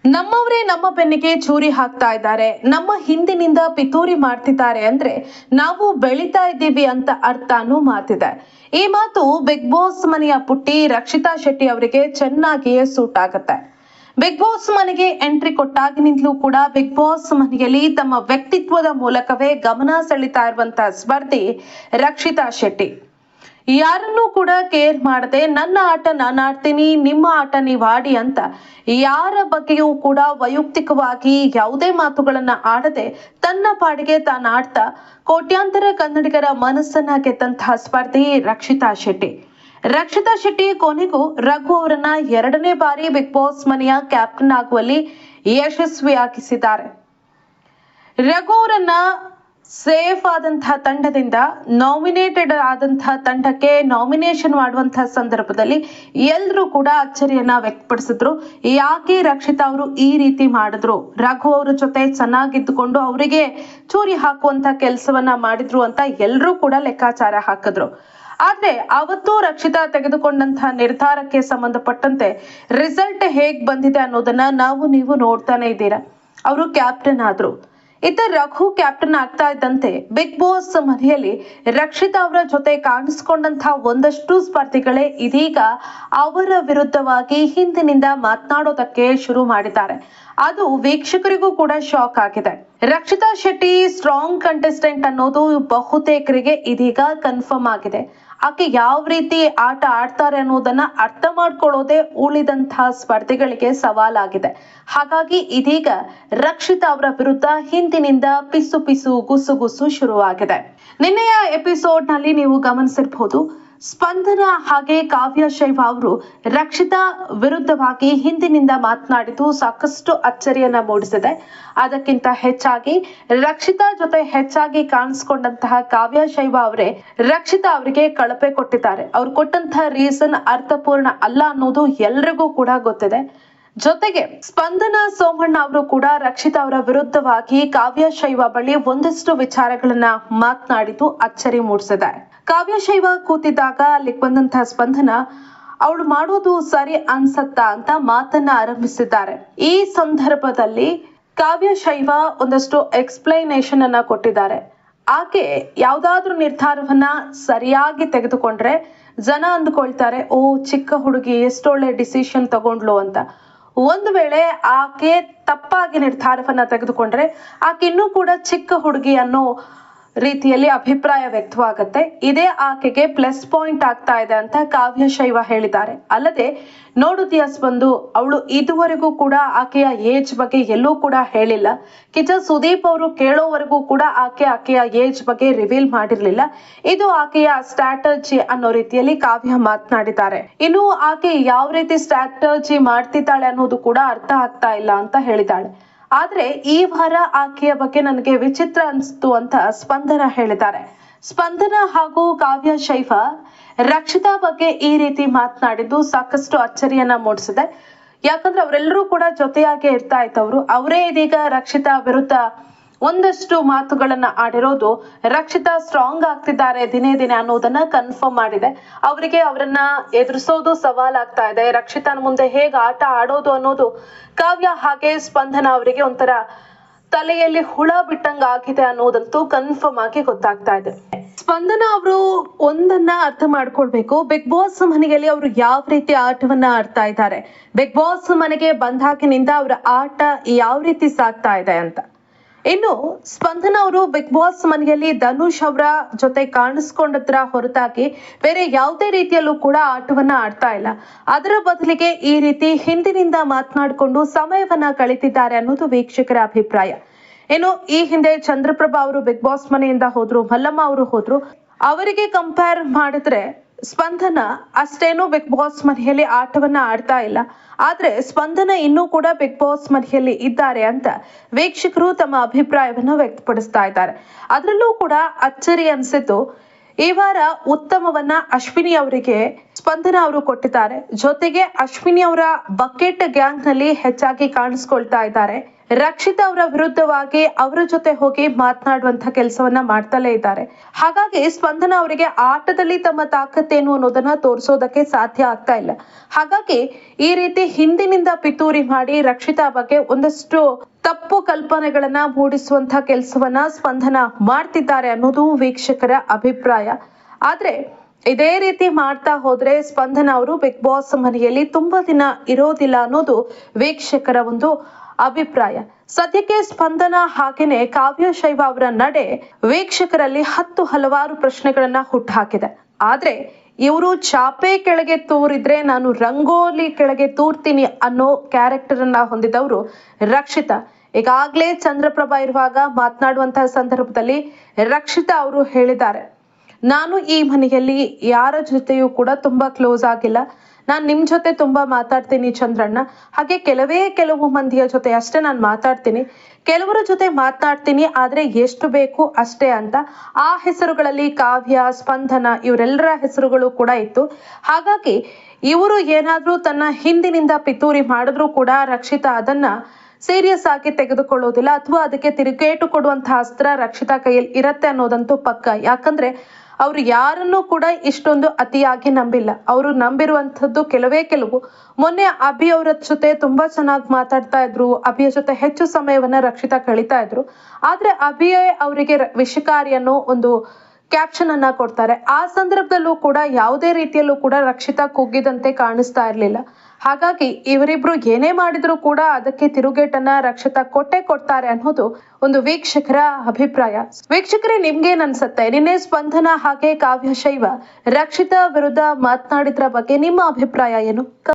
ನಮ್ಮವರೇ ನಮ್ಮ ಬೆನ್ನಿಗೆ ಚೂರಿ ಹಾಕ್ತಾ ಇದ್ದಾರೆ, ನಮ್ಮ ಹಿಂದಿನಿಂದ ಪಿತೂರಿ ಮಾಡ್ತಿದ್ದಾರೆ ಅಂದ್ರೆ ನಾವು ಬೆಳಿತಾ ಇದ್ದೀವಿ ಅಂತ ಅರ್ಥ ಅನ್ನೋ ಮಾತಿದೆ. ಈ ಮಾತು ಬಿಗ್ ಬಾಸ್ ಮನೆಯ ಪುಟ್ಟಿ ರಕ್ಷಿತಾ ಶೆಟ್ಟಿ ಅವರಿಗೆ ಚೆನ್ನಾಗಿಯೇ ಸೂಟ್ ಆಗುತ್ತೆ. ಬಿಗ್ ಬಾಸ್ ಮನೆಗೆ ಎಂಟ್ರಿ ಕೊಟ್ಟಾಗಿನಿಂದಲೂ ಕೂಡ ಬಿಗ್ ಬಾಸ್ ಮನೆಯಲ್ಲಿ ತಮ್ಮ ವ್ಯಕ್ತಿತ್ವದ ಮೂಲಕವೇ ಗಮನ ಸೆಳೀತಾ ಇರುವಂತಹ ಸ್ಪರ್ಧಿ ರಕ್ಷಿತಾ ಶೆಟ್ಟಿ. ಯಾರನ್ನೂ ಕೂಡ ಕೇರ್ ಮಾಡದೆ ನನ್ನ ಆಟ ನಾನು ಆಡ್ತೀನಿ, ನಿಮ್ಮ ಆಟ ನೀವು ಆಡಿ ಅಂತ ಯಾರ ಬಗ್ಗೆಯೂ ಕೂಡ ವೈಯಕ್ತಿಕವಾಗಿ ಯಾವುದೇ ಮಾತುಗಳನ್ನ ಆಡದೆ ತನ್ನ ಪಾಡಿಗೆ ತಾನು ಆಡ್ತಾ ಕೋಟ್ಯಾಂತರ ಕನ್ನಡಿಗರ ಮನಸ್ಸನ್ನ ಗೆದ್ದಂತಹ ಸ್ಪರ್ಧಿ ರಕ್ಷಿತಾ ಶೆಟ್ಟಿ. ರಕ್ಷಿತಾ ಶೆಟ್ಟಿ ಕೊನೆಗೂ ರಘು ಅವರನ್ನ 2ನೇ ಬಾರಿ ಬಿಗ್ ಬಾಸ್ ಮನೆಯ ಕ್ಯಾಪ್ಟನ್ ಆಗುವಲ್ಲಿ ಯಶಸ್ವಿಯಾಗಿಸಿದ್ದಾರೆ. ರಘು ಅವರನ್ನ ಸೇಫ್ ಆದಂತಹ ತಂಡದಿಂದ ನಾಮಿನೇಟೆಡ್ ಆದಂತಹ ತಂಡಕ್ಕೆ ನಾಮಿನೇಷನ್ ಮಾಡುವಂತಹ ಸಂದರ್ಭದಲ್ಲಿ ಎಲ್ಲರೂ ಕೂಡ ಅಚ್ಚರಿಯನ್ನ ವ್ಯಕ್ತಪಡಿಸಿದ್ರು. ಯಾಕೆ ರಕ್ಷಿತಾ ಅವರು ಈ ರೀತಿ ಮಾಡಿದ್ರು, ರಘು ಅವರ ಜೊತೆ ಚೆನ್ನಾಗಿದ್ದುಕೊಂಡು ಅವರಿಗೆ ಚೂರಿ ಹಾಕುವಂತ ಕೆಲಸವನ್ನ ಮಾಡಿದ್ರು ಅಂತ ಎಲ್ಲರೂ ಕೂಡ ಲೆಕ್ಕಾಚಾರ ಹಾಕಿದ್ರು. ಆದ್ರೆ ಅವತ್ತು ರಕ್ಷಿತಾ ತೆಗೆದುಕೊಂಡಂತಹ ನಿರ್ಧಾರಕ್ಕೆ ಸಂಬಂಧಪಟ್ಟಂತೆ ರಿಸಲ್ಟ್ ಹೇಗ್ ಬಂದಿದೆ ಅನ್ನೋದನ್ನ ನೀವು ನೋಡ್ತಾನೆ ಇದ್ದೀರಾ. ಅವರು ಕ್ಯಾಪ್ಟನ್ ಆದ್ರು. ಇತ್ತ ರಘು ಕ್ಯಾಪ್ಟನ್ ಆಗ್ತಾ ಇದ್ದಂತೆ ಬಿಗ್ ಬಾಸ್ ಮನೆಯಲ್ಲಿ ರಕ್ಷಿತಾ ಅವರ ಜೊತೆ ಕಾಣಿಸ್ಕೊಂಡಂತಹ ಒಂದಷ್ಟು ಸ್ಪರ್ಧಿಗಳೇ ಇದೀಗ ಅವರ ವಿರುದ್ಧವಾಗಿ ಹಿಂದಿನಿಂದ ಮಾತನಾಡೋದಕ್ಕೆ ಶುರು ಮಾಡಿದ್ದಾರೆ. ಅದು ವೀಕ್ಷಕರಿಗೂ ಕೂಡ ಶಾಕ್ ಆಗಿದೆ. ರಕ್ಷಿತಾ ಶೆಟ್ಟಿ ಸ್ಟ್ರಾಂಗ್ ಕಂಟೆಸ್ಟೆಂಟ್ ಅನ್ನೋದು ಬಹುತೇಕರಿಗೆ ಇದೀಗ ಕನ್ಫರ್ಮ್ ಆಗಿದೆ. ಆಕೆ ಯಾವ ರೀತಿ ಆಟ ಆಡ್ತಾರೆ ಅನ್ನೋದನ್ನ ಅರ್ಥ ಮಾಡ್ಕೊಳ್ಳೋದೇ ಉಳಿದಂತಹ ಸ್ಪರ್ಧಿಗಳಿಗೆ ಸವಾಲಾಗಿದೆ. ಹಾಗಾಗಿ ಇದೀಗ ರಕ್ಷಿತಾ ಅವರ ವಿರುದ್ಧ ಹಿಂದಿನಿಂದ ಪಿಸು ಪಿಸು ಗುಸು ಶುರುವಾಗಿದೆ. ನಿನ್ನೆಯ ಎಪಿಸೋಡ್ ನಲ್ಲಿ ನೀವು ಗಮನಿಸಿರಬಹುದು, ಸ್ಪಂದನ ಹಾಗೆ ಕಾವ್ಯ ಶೈವ ಅವರು ರಕ್ಷಿತಾ ವಿರುದ್ಧವಾಗಿ ಹಿಂದಿನಿಂದ ಮಾತನಾಡಿದ್ದು ಸಾಕಷ್ಟು ಅಚ್ಚರಿಯನ್ನ ಮೂಡಿಸಿದೆ. ಅದಕ್ಕಿಂತ ಹೆಚ್ಚಾಗಿ ರಕ್ಷಿತಾ ಜೊತೆ ಹೆಚ್ಚಾಗಿ ಕಾಣಿಸ್ಕೊಂಡಂತಹ ಕಾವ್ಯ ಶೈವ ಅವರೇ ರಕ್ಷಿತಾ ಅವರಿಗೆ ಕಳಪೆ ಕೊಟ್ಟಿದ್ದಾರೆ. ಅವ್ರು ಕೊಟ್ಟಂತಹ ರೀಸನ್ ಅರ್ಥಪೂರ್ಣ ಅಲ್ಲ ಅನ್ನೋದು ಎಲ್ರಿಗೂ ಕೂಡ ಗೊತ್ತಿದೆ. ಜೊತೆಗೆ ಸ್ಪಂದನ ಸೋಮಣ್ಣ ಅವರು ಕೂಡ ರಕ್ಷಿತಾ ಅವರ ವಿರುದ್ಧವಾಗಿ ಕಾವ್ಯ ಶೈವ ಬಳಿ ಒಂದಷ್ಟು ವಿಚಾರಗಳನ್ನ ಮಾತನಾಡಿದ್ದು ಅಚ್ಚರಿ ಮೂಡಿಸಿದೆ. ಕಾವ್ಯ ಶೈವ ಕೂತಿದ್ದಾಗ ಅಲ್ಲಿಗೆ ಬಂದಂತಹ ಸ್ಪಂದನ ಅವಳು ಮಾಡೋದು ಸರಿ ಅನ್ಸತ್ತಾ ಅಂತ ಮಾತನ್ನ ಆರಂಭಿಸಿದ್ದಾರೆ. ಈ ಸಂದರ್ಭದಲ್ಲಿ ಕಾವ್ಯ ಶೈವ ಒಂದಷ್ಟು ಎಕ್ಸ್ಪ್ಲೈನೇಷನ್ ಅನ್ನ ಕೊಟ್ಟಿದ್ದಾರೆ. ಆಕೆ ಯಾವ್ದಾದ್ರೂ ನಿರ್ಧಾರವನ್ನ ಸರಿಯಾಗಿ ತೆಗೆದುಕೊಂಡ್ರೆ ಜನ ಅಂದ್ಕೊಳ್ತಾರೆ, ಓ ಚಿಕ್ಕ ಹುಡುಗಿ ಎಷ್ಟೊಳ್ಳೆ ಡಿಸಿಷನ್ ತಗೊಂಡ್ಲು ಅಂತ. ಒಂದು ವೇಳೆ ಆಕೆ ತಪ್ಪಾಗಿ ನಿರ್ಧಾರವನ್ನ ತೆಗೆದುಕೊಂಡ್ರೆ ಆಕೆ ಇನ್ನೂ ಕೂಡ ಚಿಕ್ಕ ಹುಡುಗಿ ಅನ್ನೋ ರೀತಿಯಲ್ಲಿ ಅಭಿಪ್ರಾಯ ವ್ಯಕ್ತವಾಗುತ್ತೆ. ಇದೇ ಆಕೆಗೆ ಪ್ಲಸ್ ಪಾಯಿಂಟ್ ಆಗ್ತಾ ಇದೆ ಅಂತ ಕಾವ್ಯ ಶೈವ ಹೇಳಿದ್ದಾರೆ. ಅಲ್ಲದೆ ನೋಡುದಿಯಾ ಸ್ಪಂದು, ಅವಳು ಇದುವರೆಗೂ ಕೂಡ ಆಕೆಯ ಏಜ್ ಬಗ್ಗೆ ಎಲ್ಲೂ ಕೂಡ ಹೇಳಿಲ್ಲ. ಕಿಚ್ಚ ಸುದೀಪ್ ಅವರು ಕೇಳೋವರೆಗೂ ಕೂಡ ಆಕೆಯ ಏಜ್ ಬಗ್ಗೆ ರಿವೀಲ್ ಮಾಡಿರ್ಲಿಲ್ಲ. ಇದು ಆಕೆಯ ಸ್ಟ್ರಾಟಜಿ ಅನ್ನೋ ರೀತಿಯಲ್ಲಿ ಕಾವ್ಯ ಮಾತನಾಡಿದ್ದಾರೆ. ಇನ್ನು ಆಕೆ ಯಾವ ರೀತಿ ಸ್ಟ್ರಾಟಜಿ ಮಾಡ್ತಿದ್ದಾಳೆ ಅನ್ನೋದು ಕೂಡ ಅರ್ಥ ಆಗ್ತಾ ಇಲ್ಲ ಅಂತ ಹೇಳಿದ್ದಾಳೆ. ಆದ್ರೆ ಈ ವಾರ ಆಕೆಯ ಬಗ್ಗೆ ನನಗೆ ವಿಚಿತ್ರ ಅನಿಸ್ತು ಅಂತ ಸ್ಪಂದನ ಹೇಳಿದ್ದಾರೆ. ಸ್ಪಂದನ ಹಾಗೂ ಕಾವ್ಯ ಶೈವ ರಕ್ಷಿತಾ ಬಗ್ಗೆ ಈ ರೀತಿ ಮಾತನಾಡಿದ್ದು ಸಾಕಷ್ಟು ಅಚ್ಚರಿಯನ್ನ ಮೂಡಿಸಿದೆ. ಯಾಕಂದ್ರೆ ಅವರೆಲ್ಲರೂ ಕೂಡ ಜೊತೆಯಾಗಿ ಇರ್ತಾ ಇದ್ದವರು. ಅವರೇ ಇದೀಗ ರಕ್ಷಿತಾ ವಿರುದ್ಧ ಒಂದಷ್ಟು ಮಾತುಗಳನ್ನ ಆಡಿರೋದು ರಕ್ಷಿತಾ ಸ್ಟ್ರಾಂಗ್ ಆಗ್ತಿದ್ದಾರೆ ದಿನೇ ದಿನೇ ಅನ್ನೋದನ್ನ ಕನ್ಫರ್ಮ್ ಮಾಡಿದೆ. ಅವರನ್ನ ಎದುರಿಸೋದು ಸವಾಲಾಗ್ತಾ ಇದೆ. ರಕ್ಷಿತಾನ ಮುಂದೆ ಹೇಗೆ ಆಟ ಆಡೋದು ಅನ್ನೋದು ಕಾವ್ಯ ಹಾಗೆ ಸ್ಪಂದನ ಅವರಿಗೆ ಒಂಥರ ತಲೆಯಲ್ಲಿ ಹುಳ ಬಿಟ್ಟಂಗ ಆಗಿದೆ ಅನ್ನೋದಂತೂ ಕನ್ಫರ್ಮ್ ಆಗಿ ಗೊತ್ತಾಗ್ತಾ ಇದೆ. ಸ್ಪಂದನ ಅವರು ಒಂದನ್ನ ಅರ್ಥ ಮಾಡ್ಕೊಳ್ಬೇಕು, ಬಿಗ್ ಬಾಸ್ ಮನೆಯಲ್ಲಿ ಅವರು ಯಾವ ರೀತಿ ಆಟವನ್ನ ಆಡ್ತಾ ಇದ್ದಾರೆ, ಬಿಗ್ ಬಾಸ್ ಮನೆಗೆ ಬಂದಾಗಿನಿಂದ ಅವರ ಆಟ ಯಾವ ರೀತಿ ಸಾಗ್ತಾ ಇದೆ ಅಂತ. ಇನ್ನು ಸ್ಪಂದನ ಅವರು ಬಿಗ್ ಬಾಸ್ ಮನೆಯಲ್ಲಿ ಧನುಷ್ ಅವರ ಜೊತೆ ಕಾಣಿಸ್ಕೊಂಡದ್ರ ಹೊರತಾಗಿ ಬೇರೆ ಯಾವುದೇ ರೀತಿಯಲ್ಲೂ ಕೂಡ ಆಟವನ್ನ ಆಡ್ತಾ ಇಲ್ಲ. ಅದರ ಬದಲಿಗೆ ಈ ರೀತಿ ಹಿಂದಿನಿಂದ ಮಾತನಾಡಿಕೊಂಡು ಸಮಯವನ್ನ ಕಳೀತಿದ್ದಾರೆ ಅನ್ನೋದು ವೀಕ್ಷಕರ ಅಭಿಪ್ರಾಯ. ಇನ್ನು ಈ ಹಿಂದೆ ಚಂದ್ರಪ್ರಭಾ ಅವರು ಬಿಗ್ ಬಾಸ್ ಮನೆಯಿಂದ ಹೋದ್ರು, ಮಲ್ಲಮ್ಮ ಅವರು ಹೋದ್ರು. ಅವರಿಗೆ ಕಂಪೇರ್ ಮಾಡಿದ್ರೆ ಸ್ಪಂದನ ಅಷ್ಟೇನು ಬಿಗ್ ಬಾಸ್ ಮನೆಯಲ್ಲಿ ಆಟವನ್ನ ಆಡ್ತಾ ಇಲ್ಲ. ಆದ್ರೆ ಸ್ಪಂದನ ಇನ್ನೂ ಕೂಡ ಬಿಗ್ ಬಾಸ್ ಮನೆಯಲ್ಲಿ ಇದ್ದಾರೆ ಅಂತ ವೀಕ್ಷಕರು ತಮ್ಮ ಅಭಿಪ್ರಾಯವನ್ನ ವ್ಯಕ್ತಪಡಿಸ್ತಾ ಇದ್ದಾರೆ. ಅದರಲ್ಲೂ ಕೂಡ ಅಚ್ಚರಿ ಅನ್ಸಿದ್ದು, ಈ ವಾರ ಉತ್ತಮವನ್ನ ಅಶ್ವಿನಿ ಅವರಿಗೆ ಸ್ಪಂದನ ಅವರು ಕೊಟ್ಟಿದ್ದಾರೆ. ಜೊತೆಗೆ ಅಶ್ವಿನಿ ಅವರ ಬಕೆಟ್ ಗ್ಯಾಂಗ್ ನಲ್ಲಿ ಹೆಚ್ಚಾಗಿ ಕಾಣಿಸ್ಕೊಳ್ತಾ ಇದ್ದಾರೆ ರಕ್ಷಿತಾ ಅವರ ವಿರುದ್ಧವಾಗಿ ಅವರ ಜೊತೆ ಹೋಗಿ ಮಾತನಾಡುವಂತ ಕೆಲಸವನ್ನ ಮಾಡ್ತಲೇ ಇದ್ದಾರೆ. ಹಾಗಾಗಿ ಸ್ಪಂದನ ಅವರಿಗೆ ಆಟದಲ್ಲಿ ತಮ್ಮ ತಾಕತ್ತೇನು ಅನ್ನೋದನ್ನ ತೋರಿಸೋದಕ್ಕೆ ಸಾಧ್ಯ ಆಗ್ತಾ ಇಲ್ಲ. ಹಾಗಾಗಿ ಈ ರೀತಿ ಹಿಂದಿನಿಂದ ಪಿತೂರಿ ಮಾಡಿ ರಕ್ಷಿತಾ ಬಗ್ಗೆ ಒಂದಷ್ಟು ತಪ್ಪು ಕಲ್ಪನೆಗಳನ್ನ ಮೂಡಿಸುವಂತ ಕೆಲಸವನ್ನ ಸ್ಪಂದನ ಮಾಡ್ತಿದ್ದಾರೆ ಅನ್ನೋದು ವೀಕ್ಷಕರ ಅಭಿಪ್ರಾಯ. ಆದ್ರೆ ಇದೇ ರೀತಿ ಮಾಡ್ತಾ ಹೋದ್ರೆ ಸ್ಪಂದನ ಅವರು ಬಿಗ್ ಬಾಸ್ ಮನೆಯಲ್ಲಿ ತುಂಬಾ ದಿನ ಇರೋದಿಲ್ಲ ಅನ್ನೋದು ವೀಕ್ಷಕರ ಒಂದು ಅಭಿಪ್ರಾಯ. ಸದ್ಯಕ್ಕೆ ಸ್ಪಂದನ ಹಾಗೇನೆ ಕಾವ್ಯ ಶೈವ ಅವರ ನಡೆ ವೀಕ್ಷಕರಲ್ಲಿ ಹಲವಾರು ಪ್ರಶ್ನೆಗಳನ್ನ ಹುಟ್ಟುಹಾಕಿದೆ. ಆದ್ರೆ ಇವರು ಚಾಪೆ ಕೆಳಗೆ ತೂರಿದ್ರೆ ನಾನು ರಂಗೋಲಿ ಕೆಳಗೆ ತೂರ್ತೀನಿ ಅನ್ನೋ ಕ್ಯಾರೆಕ್ಟರ್ ಅನ್ನ ಹೊಂದಿದವರು ರಕ್ಷಿತಾ. ಈಗಾಗಲೇ ಚಂದ್ರಪ್ರಭಾ ಇರುವಾಗ ಮಾತನಾಡುವಂತಹ ಸಂದರ್ಭದಲ್ಲಿ ರಕ್ಷಿತಾ ಅವರು ಹೇಳಿದ್ದಾರೆ, ನಾನು ಈ ಮನೆಯಲ್ಲಿ ಯಾರ ಜೊತೆಯೂ ಕೂಡ ತುಂಬಾ ಕ್ಲೋಸ್ ಆಗಿಲ್ಲ. ನಾನ್ ನಿಮ್ ಜೊತೆ ತುಂಬಾ ಮಾತಾಡ್ತೀನಿ ಚಂದ್ರಣ್ಣ, ಹಾಗೆ ಕೆಲವು ಮಂದಿಯ ಜೊತೆ ಅಷ್ಟೇ ನಾನು ಮಾತಾಡ್ತೀನಿ, ಕೆಲವರ ಜೊತೆ ಮಾತನಾಡ್ತೀನಿ, ಆದ್ರೆ ಎಷ್ಟು ಬೇಕು ಅಷ್ಟೇ ಅಂತ. ಆ ಹೆಸರುಗಳಲ್ಲಿ ಕಾವ್ಯ, ಸ್ಪಂದನ ಇವರೆಲ್ಲರ ಹೆಸರುಗಳು ಕೂಡ ಇತ್ತು. ಹಾಗಾಗಿ ಇವರು ಏನಾದ್ರೂ ತನ್ನ ಹಿಂದಿನಿಂದ ಪಿತೂರಿ ಮಾಡಿದ್ರು ಕೂಡ ರಕ್ಷಿತಾ ಅದನ್ನ ಸೀರಿಯಸ್ ಆಗಿ ತೆಗೆದುಕೊಳ್ಳೋದಿಲ್ಲ, ಅಥವಾ ಅದಕ್ಕೆ ತಿರುಗೇಟು ಕೊಡುವಂತಹ ಅಸ್ತ್ರ ರಕ್ಷಿತಾ ಕೈಯಲ್ಲಿ ಇರತ್ತೆ ಅನ್ನೋದಂತೂ ಪಕ್ಕ. ಯಾಕಂದ್ರೆ ಅವ್ರು ಯಾರನ್ನೂ ಕೂಡ ಇಷ್ಟೊಂದು ಅತಿಯಾಗಿ ನಂಬಿಲ್ಲ. ಅವರು ನಂಬಿರುವಂತದ್ದು ಕೆಲವು. ಮೊನ್ನೆ ಅಭಿ ಅವರ ಜೊತೆ ತುಂಬಾ ಚೆನ್ನಾಗಿ ಮಾತಾಡ್ತಾ ಇದ್ರು, ಅಭಿಯ ಜೊತೆ ಹೆಚ್ಚು ಸಮಯವನ್ನ ರಕ್ಷಿತಾ ಕಳೀತಾ ಇದ್ರು. ಆದ್ರೆ ಅಭಿಯೇ ಅವರಿಗೆ ವಿಷಕಾರಿ ಅನ್ನೋ ಒಂದು ಕ್ಯಾಪ್ಷನ್ ಅನ್ನ ಕೊಡ್ತಾರೆ. ಆ ಸಂದರ್ಭದಲ್ಲೂ ಕೂಡ ಯಾವುದೇ ರೀತಿಯಲ್ಲೂ ಕೂಡ ರಕ್ಷಿತಾ ಕುಗ್ಗಿದಂತೆ ಕಾಣಿಸ್ತಾ ಇರ್ಲಿಲ್ಲ. ಹಾಗಾಗಿ ಇವರಿಬ್ರು ಏನೇ ಮಾಡಿದ್ರು ಕೂಡ ಅದಕ್ಕೆ ತಿರುಗೇಟನ್ನ ರಕ್ಷಿತಾ ಕೊಡ್ತಾರೆ ಅನ್ನೋದು ಒಂದು ವೀಕ್ಷಕರ ಅಭಿಪ್ರಾಯ. ವೀಕ್ಷಕರೇ, ನಿಮ್ಗೇನ್ ಅನ್ಸುತ್ತೆ? ನಿನ್ನೆ ಸ್ಪಂದನ ಹಾಗೆ ಕಾವ್ಯ ಶೈವ ರಕ್ಷಿತಾ ವಿರುದ್ಧ ಮಾತನಾಡಿದ್ರ ಬಗ್ಗೆ ನಿಮ್ಮ ಅಭಿಪ್ರಾಯ ಏನು?